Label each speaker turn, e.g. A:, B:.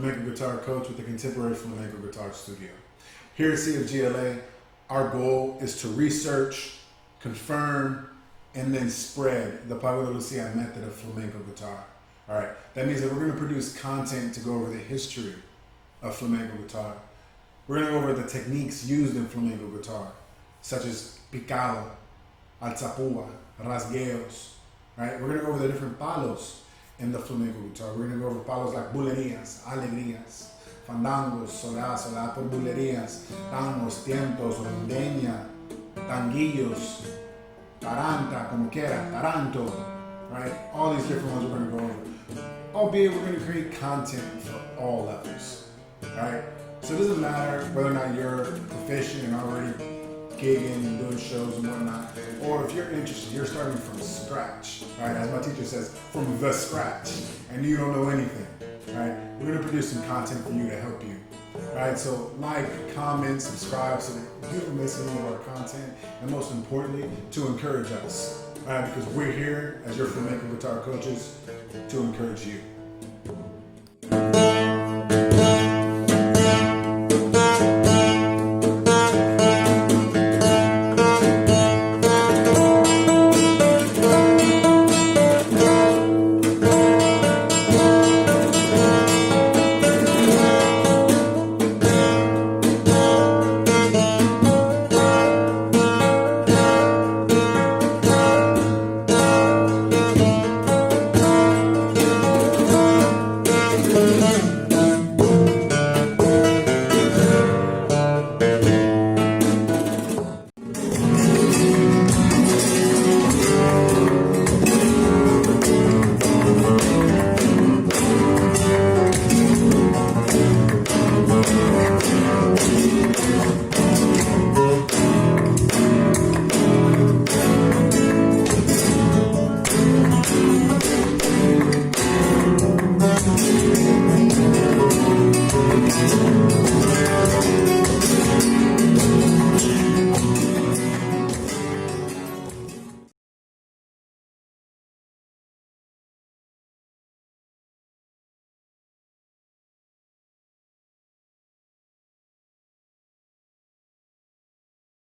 A: flamenco guitar coach with the Contemporary Flamenco Guitar Studio. Here at CFG LA, our goal is to research, confirm, and then spread the Pago de Lucia method of flamenco guitar. All right, that means that we're going to produce content to go over the history of flamenco guitar. We're going to go over the techniques used in flamenco guitar, such as picado, alzapúa, rasgueos. Right? We're going to go over the different palos in the flamenco guitar. We're going to go over palos like bulerías, alegrías, fandangos, solá por bulerías, tangos, tientos, rondeña, tanguillos, taranta, como quiera, taranto, right? All these different ones we're going to go over. Albeit we're going to create content for all levels, right? So it doesn't matter whether or not you're proficient and already gigging and doing shows and whatnot, or if you're interested, you're starting from scratch, right? As my teacher says, from the scratch, and you don't know anything, right? We're going to produce some content for you to help you, right? So like, comment, subscribe so that you don't miss any of our content, and most importantly, to encourage us, right? Because we're here as your flamenco guitar coaches to encourage you.